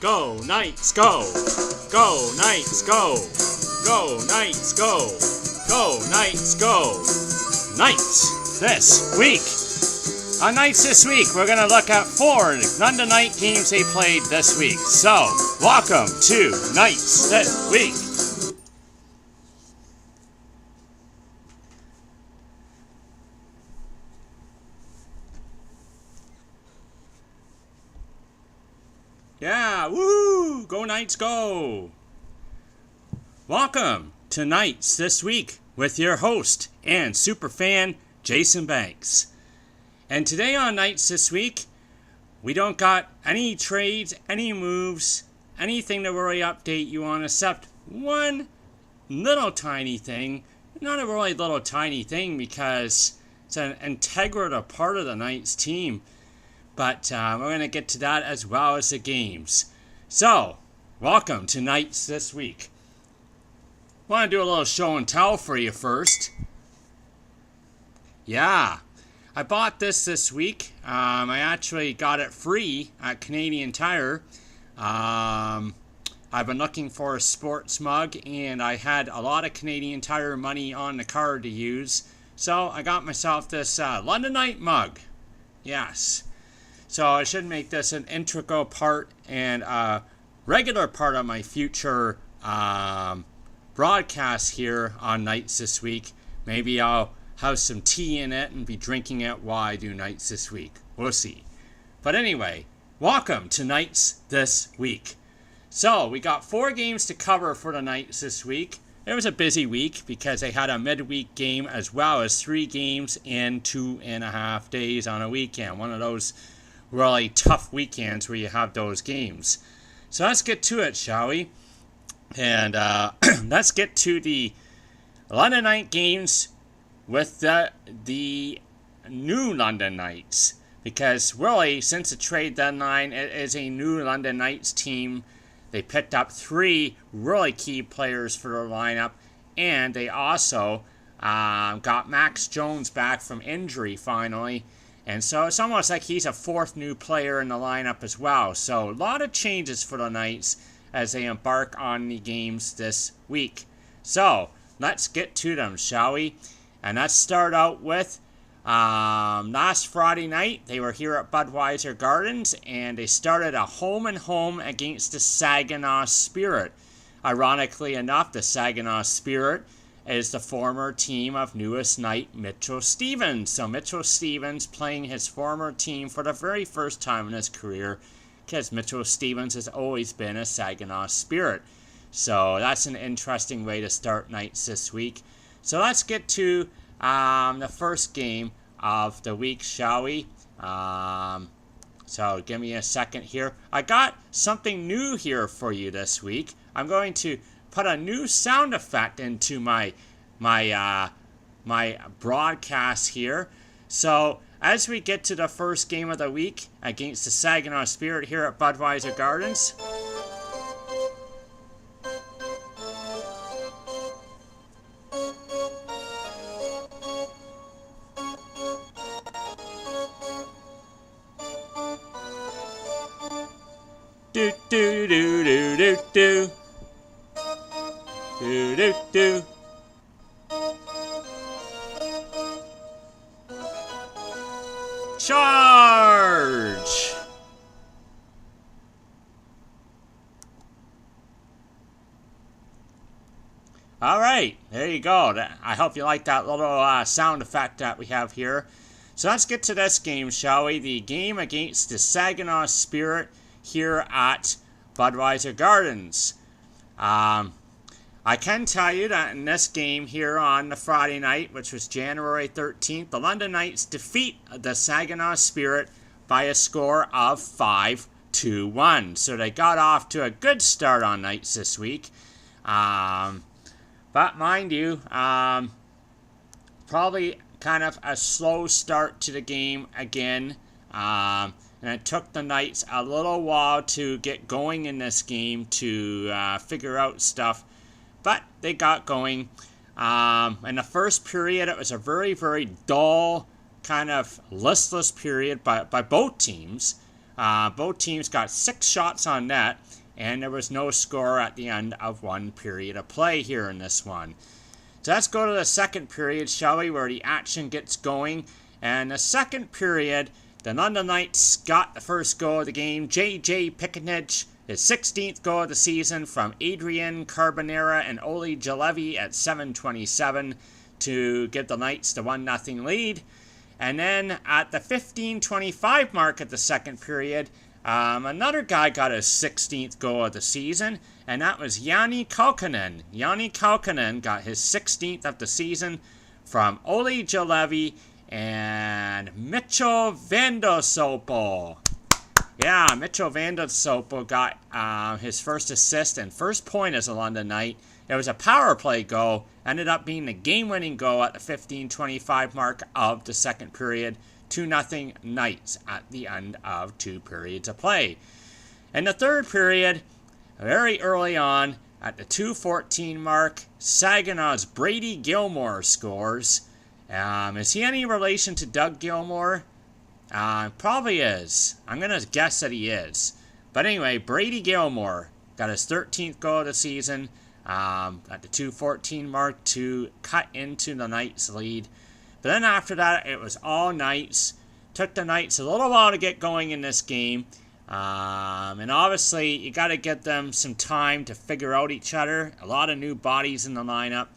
Go Knights, go! Go Knights, go! Go Knights, go! Go Knights, go! Knights this week. On Knights this week, we're going to look at 4 London Knight games they played this week. So, welcome to Knights this week. Yeah, woo! Go Knights, go! Welcome to Knights this week with your host and superfan, Jason Banks. And today on Knights this week, we don't got any trades, any moves, anything to really update you on except one little tiny thing. Not a really little tiny thing because it's an integral part of the Knights team. But we're going to get to that as well as the games. So, welcome to Knights this week. I want to do a little show and tell for you first. Yeah, I bought this week. I actually got it free at Canadian Tire. I've been looking for a sports mug, and I had a lot of Canadian Tire money on the card to use. So, I got myself this London Knight mug. Yes. So I should make this an integral part and a regular part of my future broadcast here on Knights this week. Maybe I'll have some tea in it and be drinking it while I do Knights this week. We'll see. But anyway, welcome to Knights this week. So we got 4 games to cover for the Knights this week. It was a busy week because they had a midweek game as well as 3 games in 2.5 days on a weekend. One of those really tough weekends where you have those games. So let's get to it, shall we? And let's get to the London Knight games with the new London Knights. Because really, since the trade deadline, it is a new London Knights team. They picked up 3 really key players for their lineup. And they also got Max Jones back from injury finally. And so it's almost like he's a 4th new player in the lineup as well. So a lot of changes for the Knights as they embark on the games this week. So let's get to them, shall we? And let's start out with last Friday night. They were here at Budweiser Gardens and they started a home-and-home against the Saginaw Spirit. Ironically enough, the Saginaw Spirit is the former team of newest Knight Mitchell Stevens. So Mitchell Stevens playing his former team for the very first time in his career because Mitchell Stevens has always been a Saginaw Spirit. So that's an interesting way to start Knights this week. So let's get to the first game of the week, shall we? So give me a second here. I got something new here for you this week. I'm going to put a new sound effect into my broadcast here. So as we get to the first game of the week against the Saginaw Spirit here at Budweiser Gardens. Do do do do do do. Do do do. Charge! All right, there you go. I hope you like that little sound effect that we have here. So let's get to this game, shall we? The game against the Saginaw Spirit here at Budweiser Gardens. I can tell you that in this game here on the Friday night, which was January 13th, the London Knights defeat the Saginaw Spirit by a score of 5-1. So they got off to a good start on Knights this week. But mind you, probably kind of a slow start to the game again. And it took the Knights a little while to get going in this game to figure out stuff. But they got going. In the first period, it was a very, very dull, kind of listless period by both teams. Both teams got 6 shots on net, and there was no score at the end of one period of play here in this one. So let's go to the second period, shall we, where the action gets going. And the second period, the London Knights got the first goal of the game. J.J. Pekinich, his 16th goal of the season from Adrian Carbonera and Oli Juolevi at 7:27 to give the Knights the 1-0 lead. And then at the 15:25 mark of the second period, another guy got his 16th goal of the season, and that was Jani Kaukonen. Jani Kaukonen got his 16th of the season from Oli Juolevi and Mitchell Vandersopel. Yeah, Mitchell Vandersopel got his first assist and first point as a London Knight. It was a power play goal, ended up being the game-winning goal at the 15:25 mark of the second period. 2-0 Knights at the end of 2 periods of play. In the third period, very early on, at the 2:14 mark, Saginaw's Brady Gilmore scores. Is he any relation to Doug Gilmore? Probably is. I'm going to guess that he is. But anyway, Brady Gilmore got his 13th goal of the season at the 2:14 mark to cut into the Knights' lead. But then after that, it was all Knights. Took the Knights a little while to get going in this game. And obviously, you got to give them some time to figure out each other. A lot of new bodies in the lineup.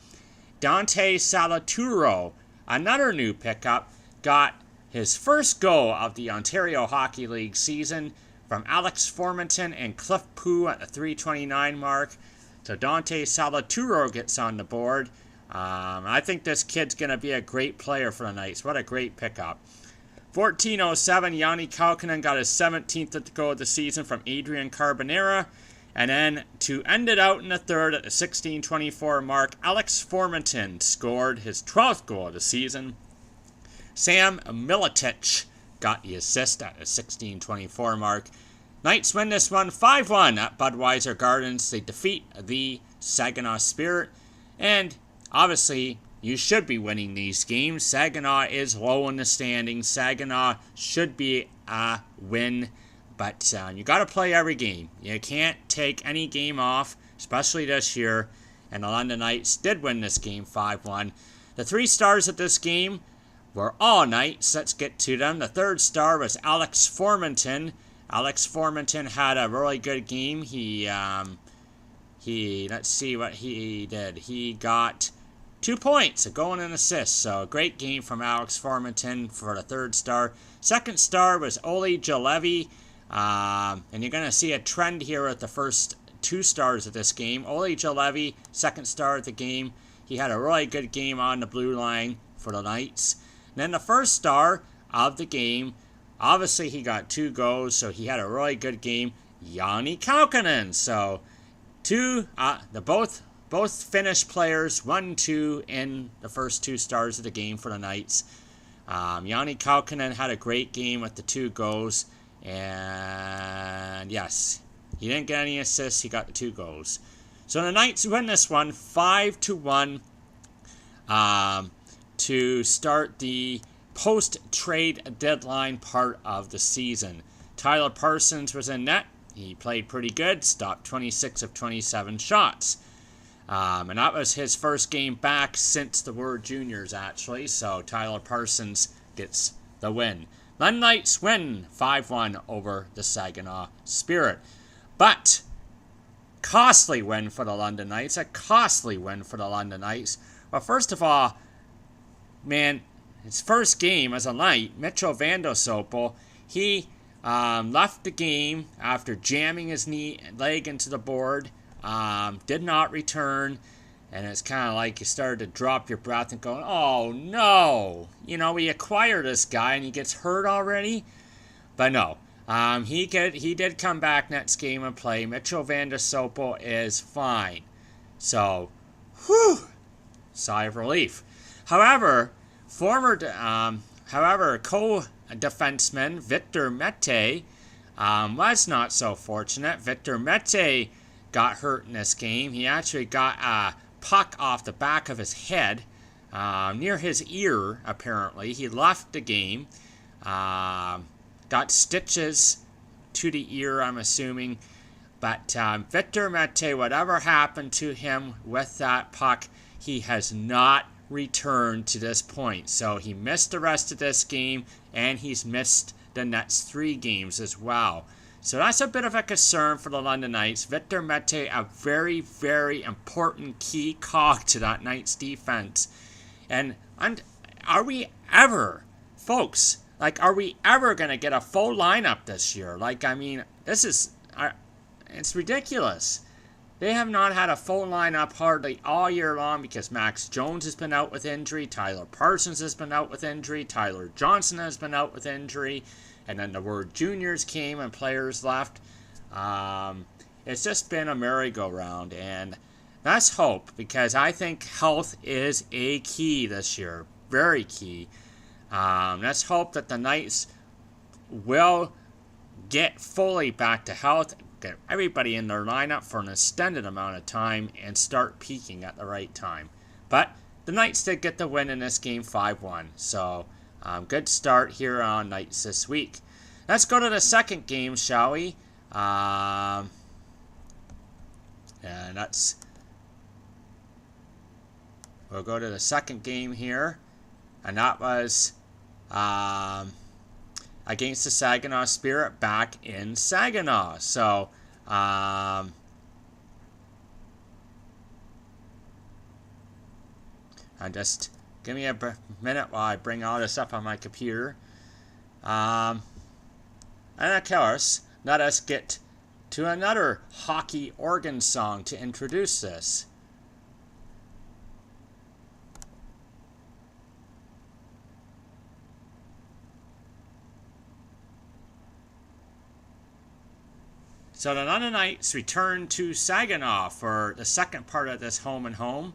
Dante Salaturo, another new pickup, got his first goal of the Ontario Hockey League season from Alex Formanton and Cliff Poo at the 3:29 mark. So Dante Salaturo gets on the board. I think this kid's going to be a great player for the Knights. What a great pickup. 14:07, Jani Kaukonen got his 17th goal of the season from Adrian Carbonera. And then to end it out in the third at the 16:24 mark, Alex Formanton scored his 12th goal of the season. Sam Miletich got the assist at the 16:24 mark. Knights win this one 5-1 at Budweiser Gardens. They defeat the Saginaw Spirit. And obviously, you should be winning these games. Saginaw is low in the standings. Saginaw should be a win. But you got to play every game. You can't take any game off, especially this year. And the London Knights did win this game 5-1. The 3 stars of this game were all Knights. Let's get to them. The 3rd star was Alex Formanton. Alex Formanton had a really good game. He let's see what he did. He got 2 points, a goal and an assist. So a great game from Alex Formanton for the 3rd star. 2nd star was Oli Juolevi. And you're going to see a trend here at the first 2 stars of this game. Oli Juolevi, 2nd star of the game. He had a really good game on the blue line for the Knights. And then the 1st star of the game, obviously he got 2 goals, so he had a really good game. Jani Kaukonen. So both Finnish players, 1-2 in the first 2 stars of the game for the Knights. Jani Kaukonen had a great game with the 2 goals. And yes, he didn't get any assists. He got the 2 goals. So the Knights win this one 5-1 to start the post-trade deadline part of the season. Tyler Parsons was in net. He played pretty good. Stopped 26 of 27 shots. And that was his first game back since the World Juniors, actually. So Tyler Parsons gets the win. The Knights win 5-1 over the Saginaw Spirit. But costly win for the London Knights. A costly win for the London Knights. Well, first of all, man, his first game as a Knight, Mitchell Vandersopel, he left the game after jamming his leg into the board. Did not return. And it's kind of like you started to drop your breath and go, oh no, we acquired this guy and he gets hurt already. But no, he did come back next game and play. Mitchell Vandersopel is fine. So, sigh of relief. However, co-defenseman Victor Mete was not so fortunate. Victor Mete got hurt in this game. He actually got a puck off the back of his head, near his ear, apparently. He left the game, got stitches to the ear, I'm assuming. But Victor Mete, whatever happened to him with that puck, he has not returned to this point. So he missed the rest of this game, and he's missed the next 3 games as well. So that's a bit of a concern for the London Knights. Victor Mete, a very, very important key cog to that Knights defense. And are we ever, folks, are we ever going to get a full lineup this year? This is, it's ridiculous. They have not had a full lineup hardly all year long because Max Jones has been out with injury, Tyler Parsons has been out with injury, Tyler Johnson has been out with injury, and then the word juniors came and players left. It's just been a merry-go-round, and let's hope, because I think health is a key this year, very key. Let's hope that the Knights will get fully back to health, get everybody in their lineup for an extended amount of time, and start peaking at the right time. But the Knights did get the win in this game 5-1. So, good start here on Knights this week. Let's go to the second game, shall we? And we'll go to the second game here. And that was against the Saginaw Spirit back in Saginaw. So, just give me a minute while I bring all this up on my computer. And of course, let us get to another hockey organ song to introduce this. So the London Knights return to Saginaw for the second part of this home and home.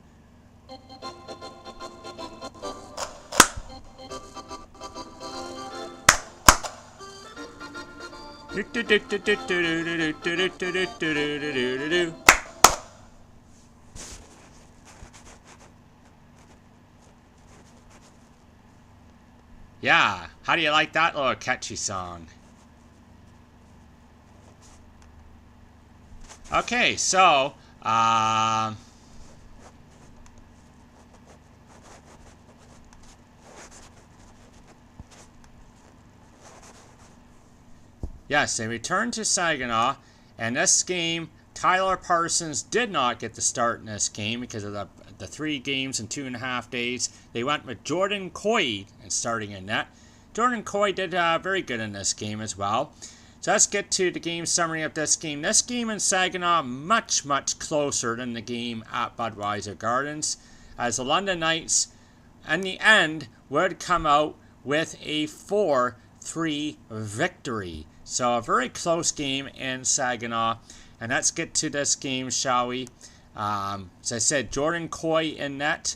Yeah, how do you like that little catchy song? Okay, so, yes, they returned to Saginaw, and this game, Tyler Parsons did not get the start in this game because of the 3 games in 2.5 days. They went with Jordan Coy and starting in net. Jordan Coy did very good in this game as well. So let's get to the game summary of this game. This game in Saginaw, much, much closer than the game at Budweiser Gardens, as the London Knights, in the end, would come out with a 4-3 victory. So a very close game in Saginaw. And let's get to this game, shall we? As I said, Jordan Coy in net.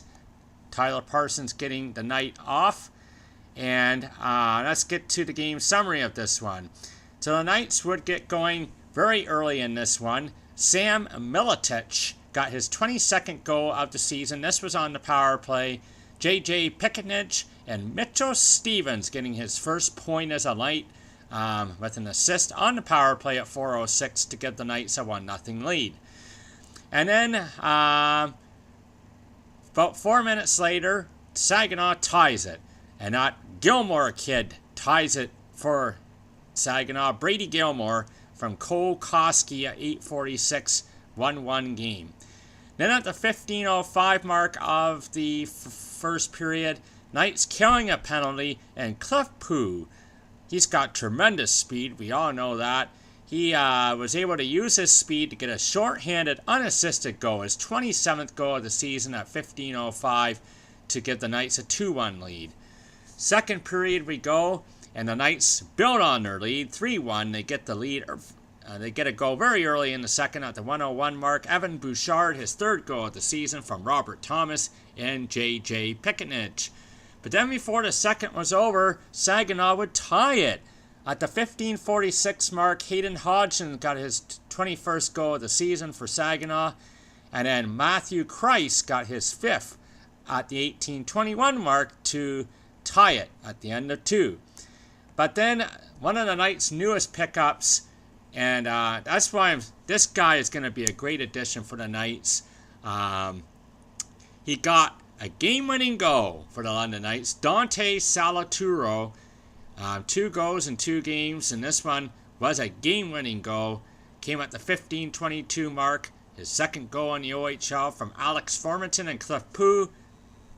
Tyler Parsons getting the night off. And let's get to the game summary of this one. So the Knights would get going very early in this one. Sam Miletich got his 22nd goal of the season. This was on the power play. J.J. Pickenich and Mitchell Stevens getting his first point as a Knight with an assist on the power play at 4:06 to give the Knights a 1-0 lead. And then about 4 minutes later, Saginaw ties it. And that Gilmore kid ties it for Saginaw. Brady Gilmore from Cole Koski at 8:46, 1-1 game. Then at the 15:05 mark of the first period, Knights killing a penalty, and Cliff Pooh, he's got tremendous speed, we all know that. He was able to use his speed to get a short-handed, unassisted goal, his 27th goal of the season at 15:05 to give the Knights a 2-1 lead. Second period we go, and the Knights build on their lead, 3-1. They get the lead. They get a goal very early in the second at the 1:01 mark. Evan Bouchard, his 3rd goal of the season from Robert Thomas and J.J. Pickenich. But then before the second was over, Saginaw would tie it. At the 15:46 mark, Hayden Hodgson got his 21st goal of the season for Saginaw. And then Matthew Kreis got his 5th at the 18:21 mark to tie it at the end of 2. But then one of the Knights' newest pickups, And that's why this guy is going to be a great addition for the Knights. He got a game-winning goal for the London Knights. Dante Salaturo, 2 goals in 2 games, and this one was a game-winning goal. Came at the 15:22 mark. His second goal in the OHL from Alex Formanton and Cliff Poo.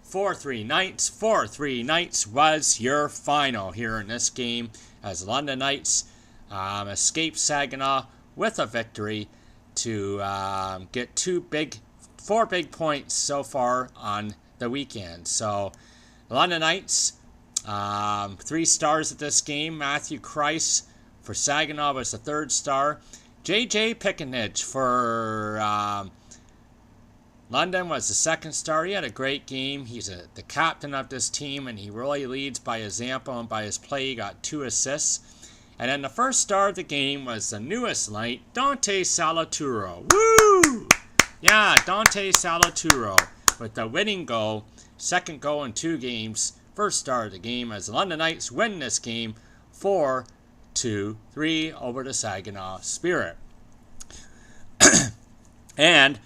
4-3 Knights. 4-3 Knights was your final here in this game as London Knights escaped Saginaw with a victory to get 4 big points so far on the weekend. So the London Knights, 3 stars at this game. Matthew Kreis for Saginaw was the 3rd star. J.J. Pickenidge for London was the 2nd star. He had a great game. He's the captain of this team, and he really leads by example and by his play. He got 2 assists. And then the 1st star of the game was the newest Knight, Dante Salaturo. Woo! Yeah, Dante Salaturo with the winning goal. 2nd goal in 2 games. 1st star of the game as the London Knights win this game 4-3 over the Saginaw Spirit. And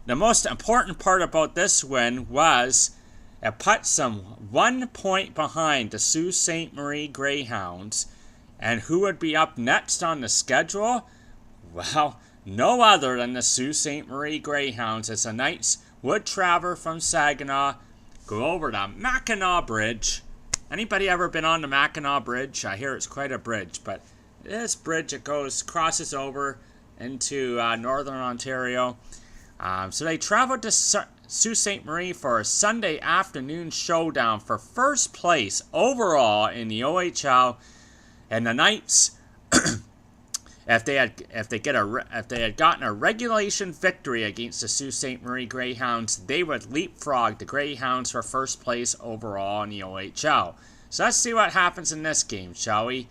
the most important part about this win was it put some 1 point behind the Sault Ste. Marie Greyhounds. And who would be up next on the schedule? Well, no other than the Sault Ste. Marie Greyhounds, as the Knights would travel from Saginaw, go over the Mackinac Bridge. Anybody ever been on the Mackinac Bridge? I hear it's quite a bridge, but this bridge, it crosses over into northern Ontario. So they traveled to Sault Ste. Marie for a Sunday afternoon showdown for first place overall in the OHL. And the Knights, if they had gotten a regulation victory against the Sault Ste. Marie Greyhounds, they would leapfrog the Greyhounds for first place overall in the OHL. So let's see what happens in this game, shall we?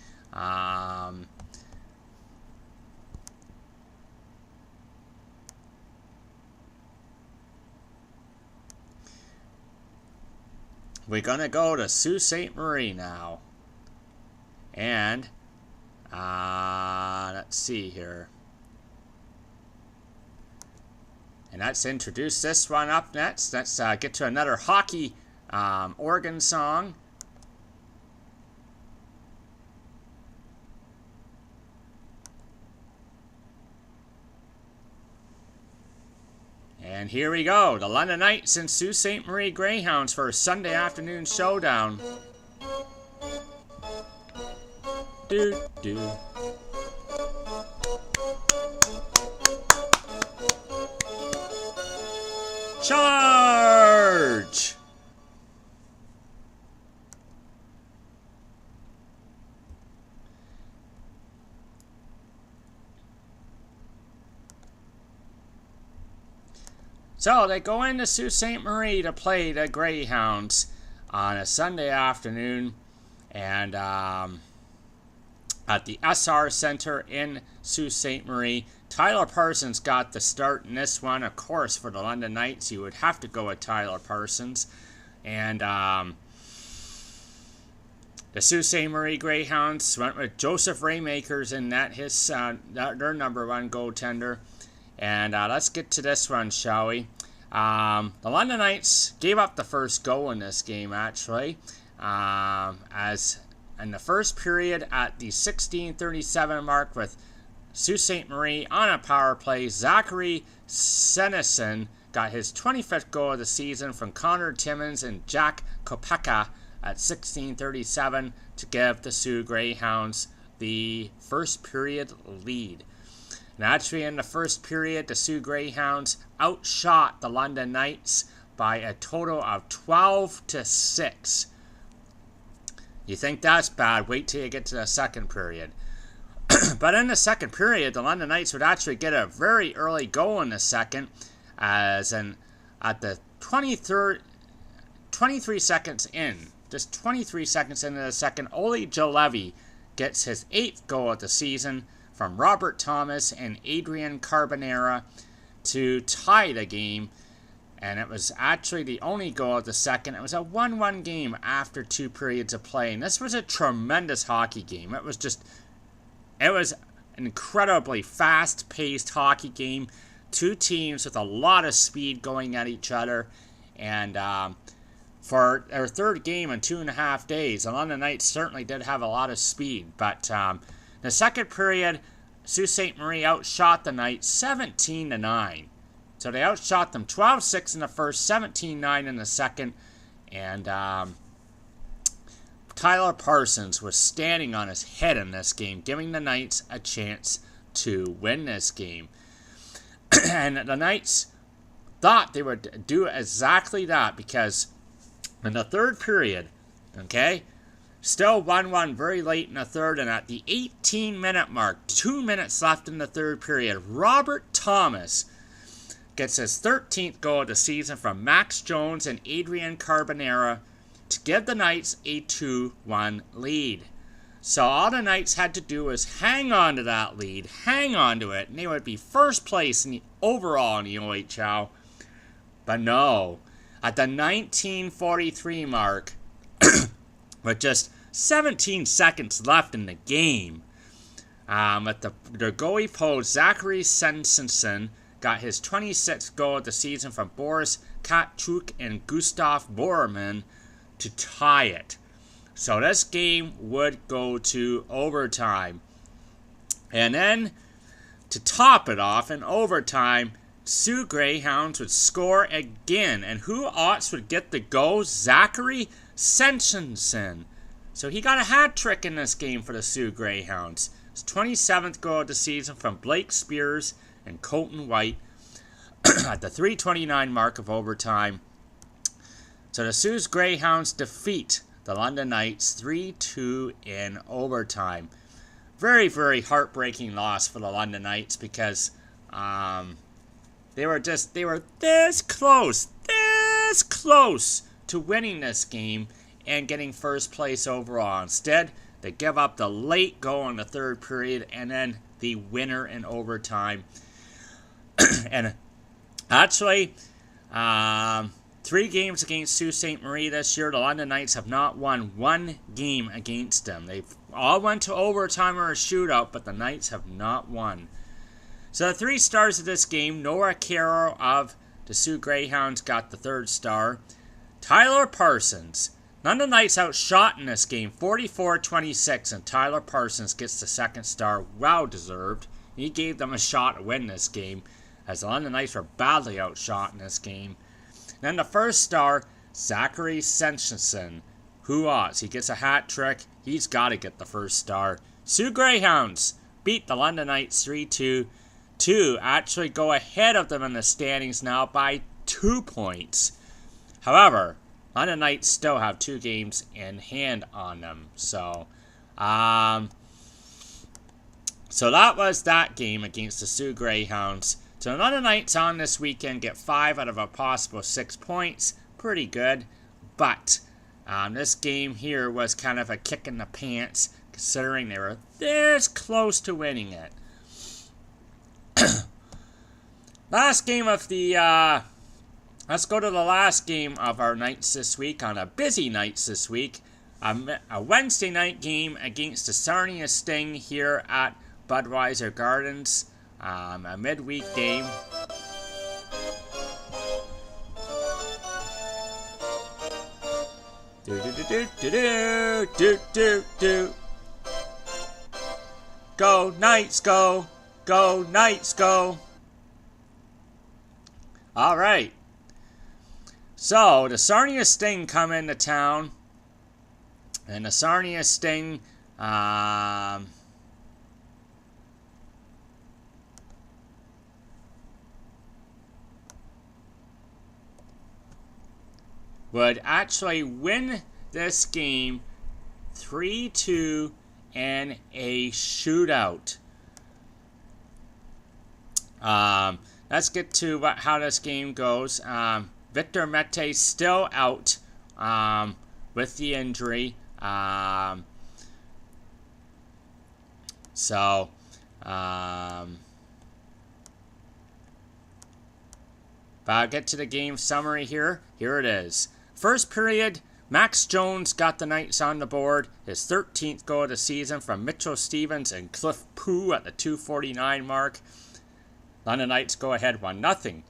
We're gonna go to Sault Ste. Marie now. And, let's see here. And let's introduce this one up next. Let's get to another hockey organ song. And here we go. The London Knights and Sault Ste. Marie Greyhounds for a Sunday afternoon showdown. Do. Charge! So they go into Sault Ste. Marie to play the Greyhounds on a Sunday afternoon, and at the SR Center in Sault Ste. Marie. Tyler Parsons got the start in this one. Of course, for the London Knights, you would have to go with Tyler Parsons. And the Sault Ste. Marie Greyhounds went with Joseph Raymakers in that, their number 1 goaltender. And let's get to this one, shall we? The London Knights gave up the first goal in this game, actually, as in the first period at the 16:37 mark with Sault Ste. Marie on a power play. Zachary Senison got his 25th goal of the season from Connor Timmins and Jack Kopeka at 16:37 to give the Sioux Greyhounds the first period lead. And actually in the first period, the Sioux Greyhounds outshot the London Knights by a total of 12-6. You think that's bad? Wait till you get to the second period. But in the second period, the London Knights would actually get a very early goal in the second, as in at the 23 seconds in, just 23 seconds into the second, Ole Jalevi gets his 8th goal of the season from Robert Thomas and Adrian Carbonera to tie the game. And it was actually the only goal of the second. It was a 1-1 game after 2 periods of play. And this was a tremendous hockey game. It was an incredibly fast-paced hockey game. Two teams with a lot of speed going at each other. And for their third game in 2.5 days, the London Knights certainly did have a lot of speed. But the second period, Sault Ste. Marie outshot the Knights 17-9. So they outshot them 12-6 in the first, 17-9 in the second. And Tyler Parsons was standing on his head in this game, giving the Knights a chance to win this game. And the Knights thought they would do exactly that, because in the third period, okay, still 1-1 very late in the third, and at the 18-minute mark, 2 minutes left in the third period, Robert Thomas gets his 13th goal of the season from Max Jones and Adrian Carbonera to give the Knights a 2-1 lead. So all the Knights had to do was hang on to that lead, hang on to it, and they would be first place in the overall in the OHL. But no, at the 1943 mark, with just 17 seconds left in the game, at the goalie post, Zachary Sensenson got his 26th goal of the season from Boris Katchuk and Gustav Bormann to tie it. So this game would go to overtime. And then, to top it off, in overtime, Soo Greyhounds would score again. And who else would get the goal? Zachary Sensenson. So he got a hat trick in this game for the Soo Greyhounds. His 27th goal of the season from Blake Spears and Colton White at the 3:29 mark of overtime. So the Soo Greyhounds defeat the London Knights 3-2 in overtime. Very, very heartbreaking loss for the London Knights, because they were this close to winning this game and getting first place overall. Instead, they give up the late goal in the third period and then the winner in overtime. And actually, 3 games against Sault Ste. Marie this year, the London Knights have not won one game against them. They've all went to overtime or a shootout, but the Knights have not won. So the 3 stars of this game, Noah Carroll of the Soo Greyhounds got the 3rd star. Tyler Parsons. None of the Knights outshot in this game, 44-26, and Tyler Parsons gets the 2nd star, well deserved. He gave them a shot to win this game, as the London Knights were badly outshot in this game. Then the 1st star, Zachary Sensenson. Who else? He gets a hat trick. He's got to get the 1st star. Soo Greyhounds beat the London Knights 3-2 to actually go ahead of them in the standings now by 2 points. However, London Knights still have 2 games in hand on them. So that was that game against the Soo Greyhounds. So the London Knights on this weekend get 5 out of a possible 6 points. Pretty good. But this game here was kind of a kick in the pants, considering they were this close to winning it. Last game of the... let's go to the last game of our nights this week, on a busy nights this week. A Wednesday night game against the Sarnia Sting here at Budweiser Gardens. A midweek game. Go Knights, go! Go Knights, go! All right. So the Sarnia Sting come into town, and the Sarnia Sting. Would actually win this game 3-2 in a shootout. Let's get to how this game goes. Victor Mete still out with the injury. But I'll get to the game summary here. Here it is. First period Max Jones got the Knights on the board, his 13th goal of the season from Mitchell Stevens and Cliff Pooh at the 2:49 mark. London Knights go ahead 1-0.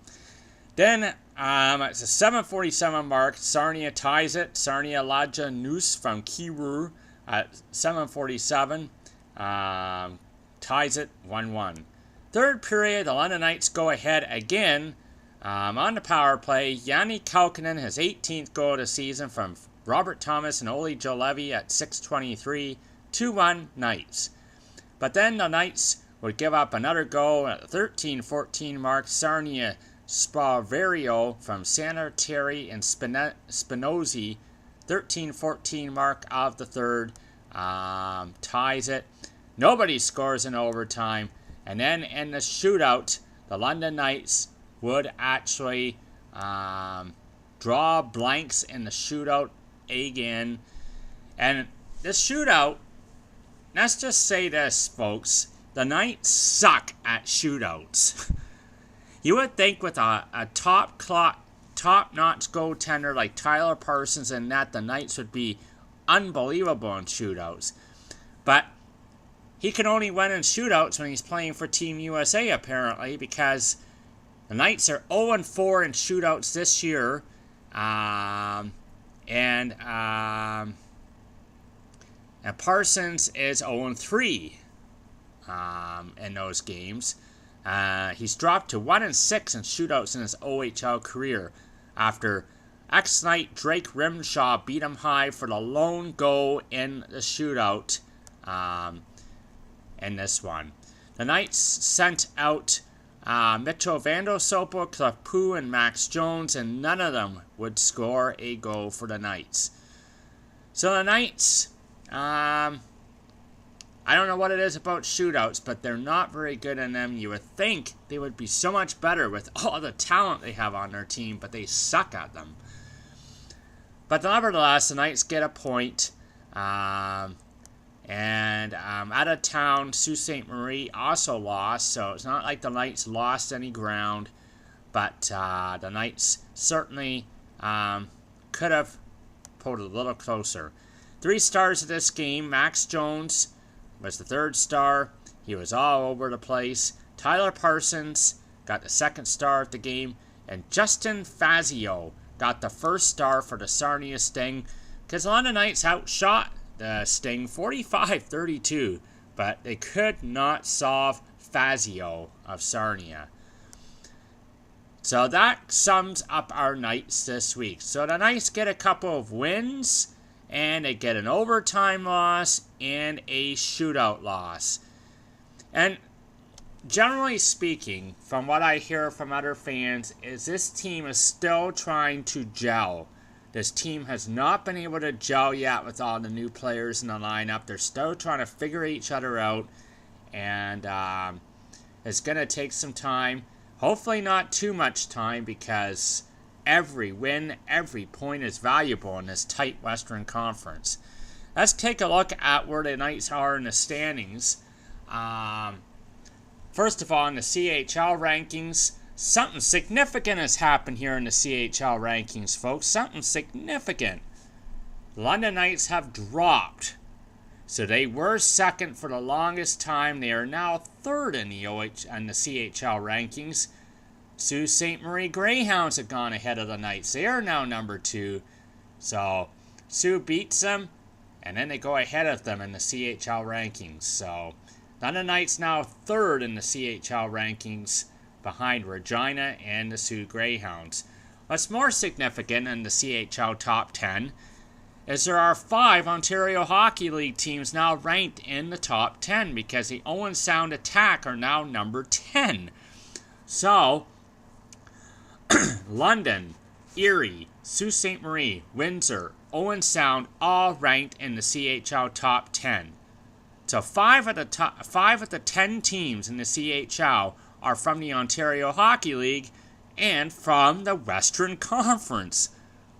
Then at the 7:47 mark, Sarnia ties it. Sarnia Laja Noose from Kiru at 7:47 ties it 1-1. Third period, the London Knights go ahead again on the power play. Yanni Kalkinen, his 18th goal of the season from Robert Thomas and Oli Jolevi at 6:23, 2-1 Knights. But then the Knights would give up another goal at the 13:14 mark. Sarnia Sparverio from Santa Terry and Spinozzi, 13:14 mark of the third, ties it. Nobody scores in overtime. And then in the shootout, the London Knights would actually draw blanks in the shootout again. And this shootout, let's just say this, folks. The Knights suck at shootouts. You would think with a top-notch goaltender like Tyler Parsons and that, the Knights would be unbelievable in shootouts. But he can only win in shootouts when he's playing for Team USA, apparently, because the Knights are 0-4 in shootouts this year. And Parsons is 0-3 in those games. He's dropped to 1-6 in shootouts in his OHL career after ex-Knight Drake Rimshaw beat him high for the lone goal in the shootout in this one. The Knights sent out Mitchell Vandosopo, Cliff Pooh, and Max Jones, and none of them would score a goal for the Knights. So the Knights, I don't know what it is about shootouts, but they're not very good in them. You would think they would be so much better with all the talent they have on their team, but they suck at them. But nevertheless, the Knights get a point. And out of town, Sault Ste. Marie also lost, so it's not like the Knights lost any ground, but the Knights certainly could have pulled a little closer. 3 stars of this game. Max Jones was the 3rd star. He was all over the place. Tyler Parsons got the 2nd star of the game, and Justin Fazio got the 1st star for the Sarnia Sting, because the London Knights outshot the Sting 45-32, but they could not solve Fazio of Sarnia. So that sums up our Knights this week. So the Knights get a couple of wins, and they get an overtime loss and a shootout loss. And generally speaking, from what I hear from other fans, is this team is still trying to gel. This team has not been able to gel yet with all the new players in the lineup. They're still trying to figure each other out, and it's going to take some time. Hopefully not too much time, because every win, every point is valuable in this tight Western Conference. Let's take a look at where the Knights are in the standings. First of all, in the CHL rankings, something significant has happened here in the CHL rankings, folks. Something significant. The London Knights have dropped. So they were 2nd for the longest time. They are now 3rd in the CHL rankings. Sault Ste. Marie Greyhounds have gone ahead of the Knights. They are now number 2. So Sault beats them, and then they go ahead of them in the CHL rankings. So London Knights now 3rd in the CHL rankings, behind Regina and the Sault Greyhounds. What's more significant in the CHL top 10 is there are 5 Ontario Hockey League teams now ranked in the top 10, because the Owen Sound Attack are now number 10. So, London, Erie, Sault Ste. Marie, Windsor, Owen Sound, all ranked in the CHL top 10. So 5 of the 10 teams in the CHL are from the Ontario Hockey League and from the Western Conference.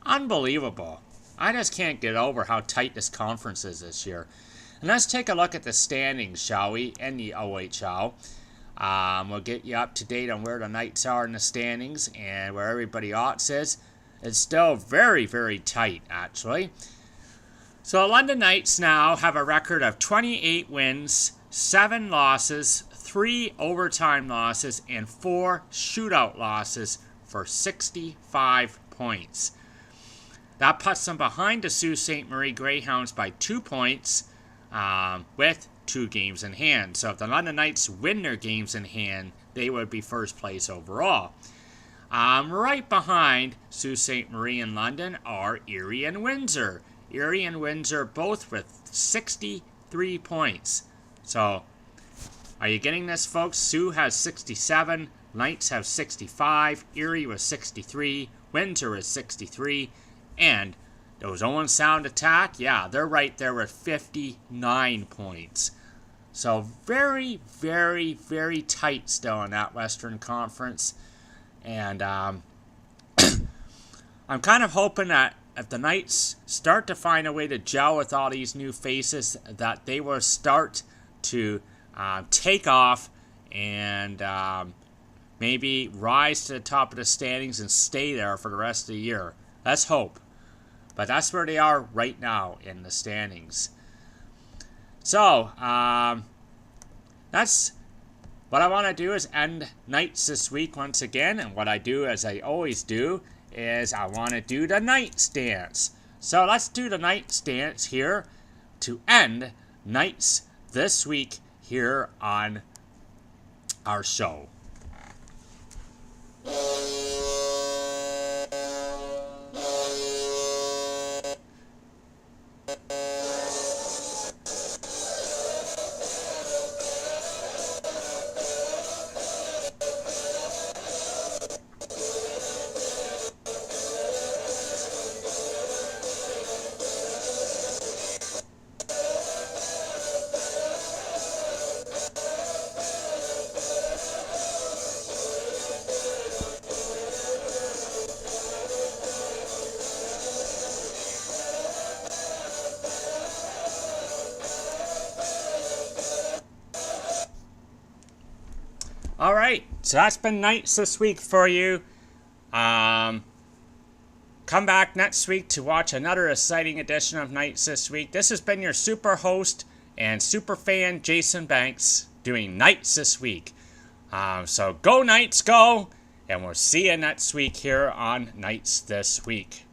Unbelievable. I just can't get over how tight this conference is this year. And let's take a look at the standings, shall we, in the OHL. We'll get you up to date on where the Knights are in the standings and where everybody else is. It's still very, very tight, actually. So London Knights now have a record of 28 wins, 7 losses, 3 overtime losses, and 4 shootout losses for 65 points. That puts them behind the Sault Ste. Marie Greyhounds by 2 points with 2 games in hand. So if the London Knights win their games in hand, they would be first place overall. Right behind Sault Ste. Marie and London are Erie and Windsor. Erie and Windsor both with 63 points. So, are you getting this, folks? Sault has 67, Knights have 65, Erie was 63, Windsor is 63, and those Owen Sound Attack, yeah, they're right there with 59 points. So, very, very, very tight still in that Western Conference. And I'm kind of hoping that if the Knights start to find a way to gel with all these new faces, that they will start to take off and maybe rise to the top of the standings and stay there for the rest of the year. Let's hope. But that's where they are right now in the standings. So, that's what I want to do is end Knights this week once again. And what I do, as I always do, is I want to do the Knights dance. So let's do the Knights dance here to end Knights this week here on our show. Alright, so that's been Knights this week for you. Come back next week to watch another exciting edition of Knights this week. This has been your super host and super fan, Jason Banks, doing Knights this week. So go Knights, go! And we'll see you next week here on Knights this week.